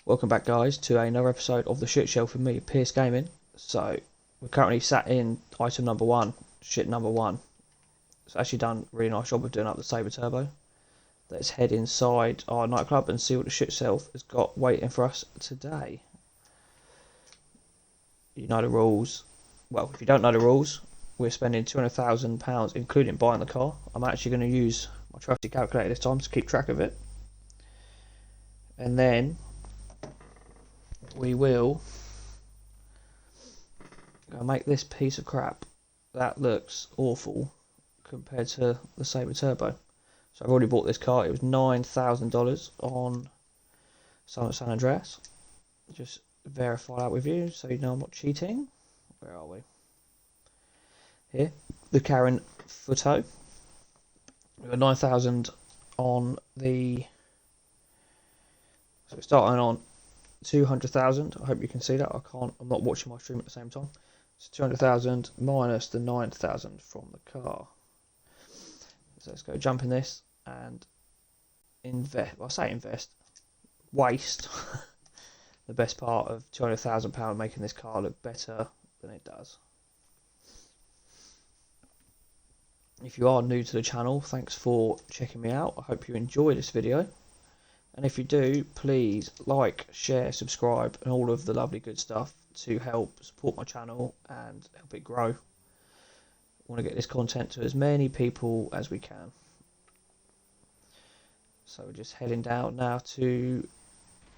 Welcome back, guys, to another episode of the Shit Shelf with me, Pierce Gaming. So, we're currently sat in item number one, shit number one. It's actually done a really nice job of doing up the Sabre Turbo. Let's head inside our nightclub and see what the shit shelf has got waiting for us today. You know the rules. Well, if you don't know the rules, we're spending £200,000 including buying the car. I'm actually going to use my trusty calculator this time to keep track of it. And then we will go make this piece of crap that looks awful compared to the Sabre Turbo. So I've already bought this car. It was $9,000 on Santos San Andreas. Just verify that with you so you know I'm not cheating. Where are we? Here, the Karin Futo. We got 9,000 on the. So we're starting on 200,000. I hope you can see that. I'm not watching my stream at the same time. It's 200,000 minus the 9,000 from the car. So let's go jump in this and invest. Well, I say invest. Waste the best part of £200,000 making this car look better than it does. If you are new to the channel, thanks for checking me out. I hope you enjoy this video. And if you do, please like, share, subscribe, and all of the lovely good stuff to help support my channel and help it grow. I want to get this content to as many people as we can. So we're just heading down now to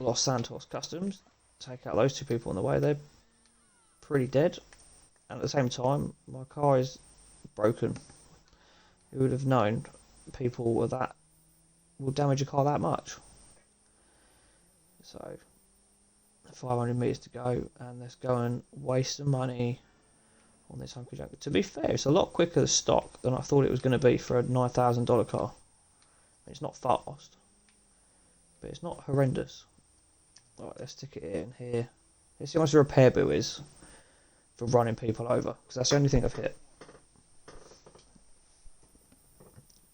Los Santos Customs. Take out those two people on the way. They're pretty dead. And at the same time, my car is broken. Who would have known people will damage a car that much? So 500 meters to go, and let's go and waste some money on this hunky junky. To be fair, it's a lot quicker to stock than I thought it was going to be for a $9,000 car. It's not fast, but it's not horrendous. Alright, let's stick it in here. Let's see how much the repair bill is for running people over, because that's the only thing I've hit.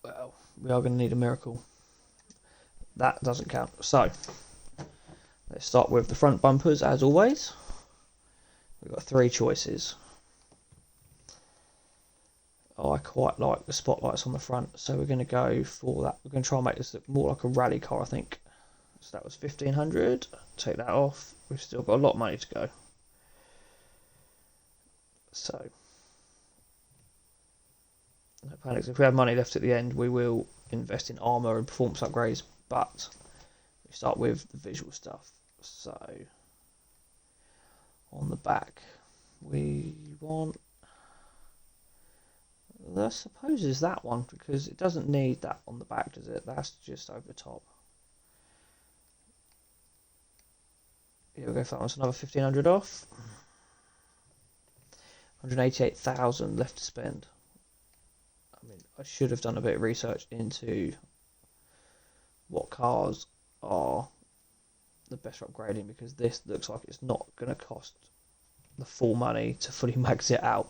Well, we are going to need a miracle. That doesn't count. So let's start with the front bumpers as always. We've got three choices. I quite like the spotlights on the front, so we're going to go for that. We're going to try and make this look more like a rally car, I think. So that was 1,500. Take that off. We've still got a lot of money to go. So no panics. If we have money left at the end, we will invest in armour and performance upgrades, but we start with the visual stuff. So on the back we want, I suppose is that one, because it doesn't need that on the back, does it? That's just over the top. Here we go for that one. So another 1,500 off. 188,000 left to spend. I mean, I should have done a bit of research into what cars are the best for upgrading, because this looks like it's not going to cost the full money to fully max it out.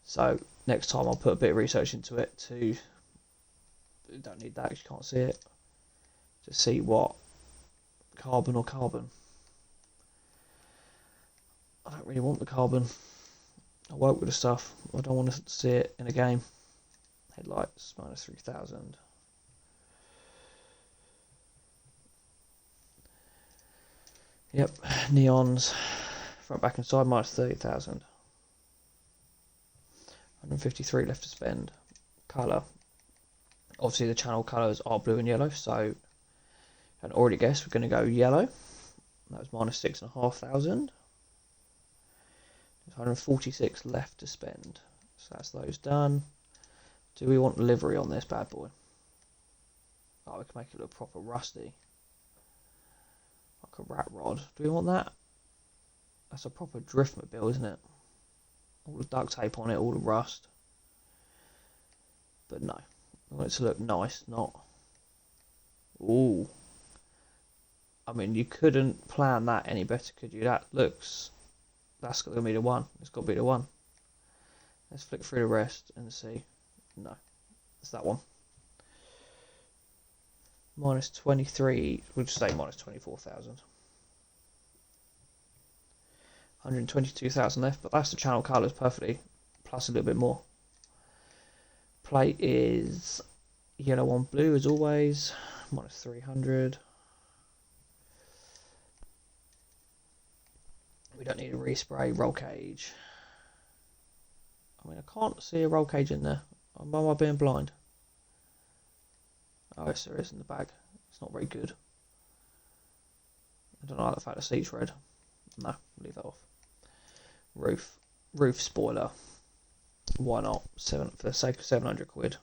So next time I'll put a bit of research into it to, don't need that because you can't see it, to see what carbon or carbon. I don't really want the carbon. I work with the stuff. I don't want to see it in a game. Headlights minus 3,000. Yep, neons front, back and side minus 30,000. 153 left to spend. Colour. Obviously the channel colours are blue and yellow, so I hadn't already guessed we're going to go yellow. That was minus 6,500. 146 left to spend. So that's those done. Do we want livery on this bad boy? Oh, we can make it look proper rusty. Like a rat rod. Do we want that? That's a proper driftmobile, isn't it? All the duct tape on it, all the rust. But no. I want it to look nice, not... Ooh. I mean, you couldn't plan that any better, could you? That looks... That's going to be the one. It's got to be the one. Let's flick through the rest and see. No. It's that one. Minus 23. We'll just say minus 24,000. 122,000 left, but that's the channel colours perfectly, plus a little bit more. Plate is yellow on blue as always, minus 300. We don't need a respray. Roll cage. I mean, I can't see a roll cage in there. Am I being blind? Oh, yes, there is in the bag. It's not very good. I don't like the fact the seat's red. No, leave that off. Roof spoiler. Why not? For the sake of 700 quid.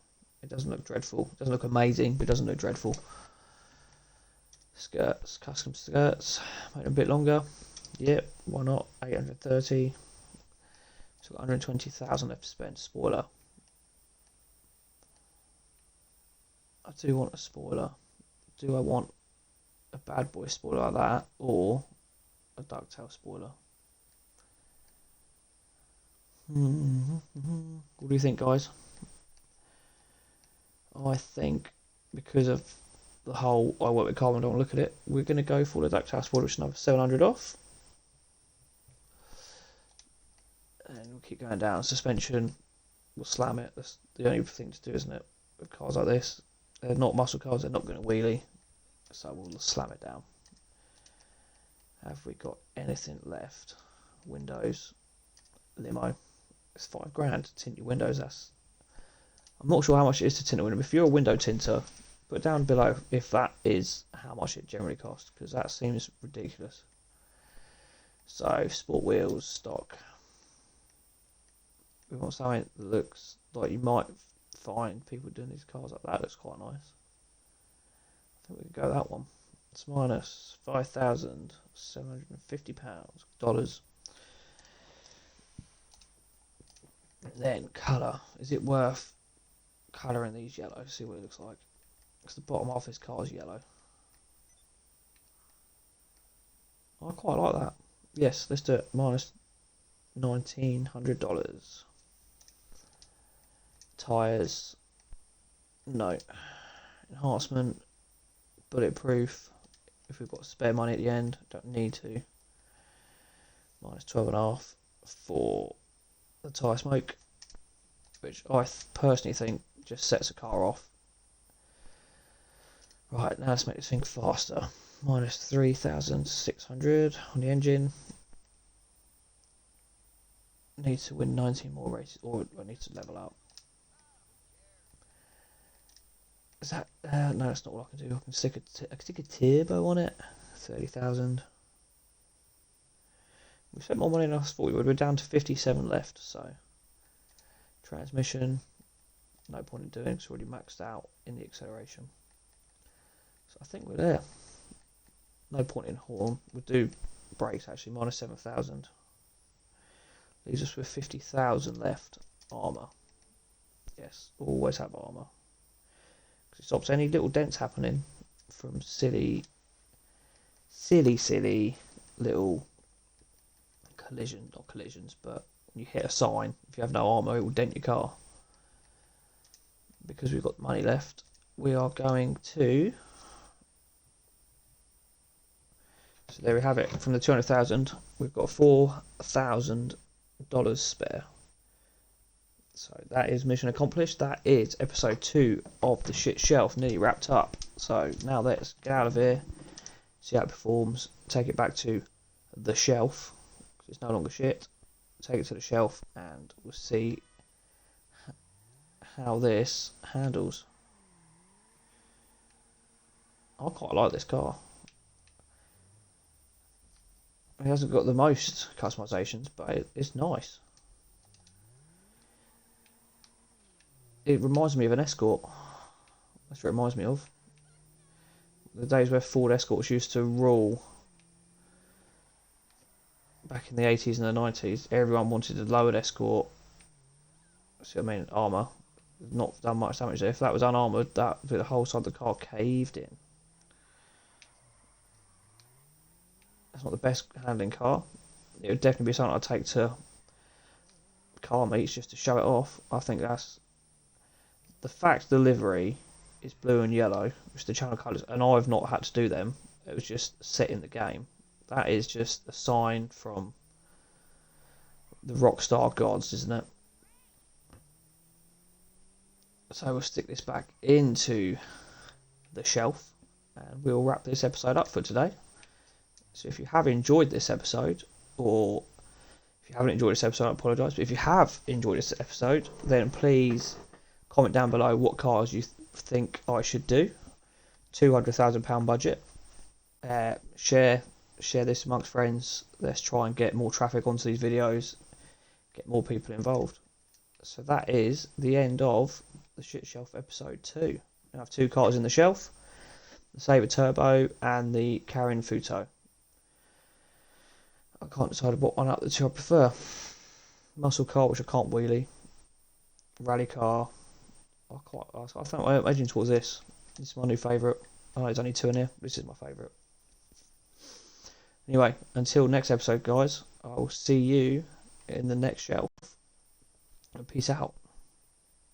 It doesn't look dreadful. It doesn't look amazing, but it doesn't look dreadful. Skirts, custom skirts. Make them a bit longer. Yep, why not? 830. So got 120,000 left to spend. Spoiler. I do want a spoiler. Do I want a bad boy spoiler like that, or a ducktail spoiler? What do you think, guys? I think because of the whole I work with Carmen, don't look at it, we're going to go for the ducktail spoiler, which is another 700 off. And we'll keep going down. Suspension, we'll slam it. That's the only thing to do, isn't it? With cars like this, they're not muscle cars, they're not going to wheelie, so we'll slam it down. Have we got anything left? Windows, limo. It's £5 to tint your windows. I'm not sure how much it is to tint a window. If you're a window tinter, put down below if that is how much it generally costs, because that seems ridiculous. So sport wheels, stock. We want something that looks like you might find people doing these cars like that. Looks quite nice. I think we could go that one. It's minus $5,750 . Then colour. Is it worth colouring these yellow? See what it looks like. Because the bottom half of this car is yellow. I quite like that. Yes, let's do it. Minus $1,900. Tyres. No. Enhancement. Bulletproof. If we've got spare money at the end, don't need to. Minus 12.5 for the tyre smoke, which I personally think just sets a car off. Right, now let's make this thing faster. Minus 3,600 on the engine. Need to win 19 more races, or I need to level up. Is that no? That's not what I can do. I can stick a turbo on it. 30,000. We spent more money than I thought we would. We're down to 57 left. So transmission, no point in doing. It's already maxed out in the acceleration. So I think we're there. No point in horn. We'll do brakes actually. Minus 7,000. Leaves us with 50,000 left. Armour. Yes, always have armour. Because it stops any little dents happening from silly little collisions. Not collisions, but when you hit a sign, if you have no armour, it will dent your car. Because we've got money left, we are going to... So there we have it. From the 200,000, we've got $4,000 spare. So that is mission accomplished. That is episode 2 of the shit shelf nearly wrapped up. So now let's get out of here, see how it performs, take it back to the shelf, because it's no longer shit. Take it to the shelf and we'll see how this handles. I quite like this car. It hasn't got the most customizations, but it's nice. It reminds me of an Escort. That's what it reminds me of. The days where Ford Escorts used to rule back in the 80s and the 90s. Everyone wanted a lowered Escort. See what I mean? Armour. Not done much damage there. If that was unarmoured, that the whole side of the car caved in. That's not the best handling car. It would definitely be something I'd take to car meets just to show it off. I think that's the fact the livery is blue and yellow, which are the channel colours, and I've not had to do them. It was just set in the game. That is just a sign from the Rockstar gods, isn't it? So we'll stick this back into the shelf and we'll wrap this episode up for today. So if you have enjoyed this episode, or if you haven't enjoyed this episode, I apologise, but if you have enjoyed this episode, then please comment down below what cars you think I should do. £200,000 budget. Share this amongst friends. Let's try and get more traffic onto these videos, get more people involved. So that is the end of the Shit Shelf episode 2. I have 2 cars in the shelf, the Sabre Turbo and the Karin Futo. I can't decide what one out of the 2 I prefer. Muscle car, which I can't wheelie. Rally car. I think I'm edging towards this. This is my new favourite. I know there's only 2 in here. This is my favourite. Anyway, until next episode, guys, I'll see you in the next shelf. Peace out.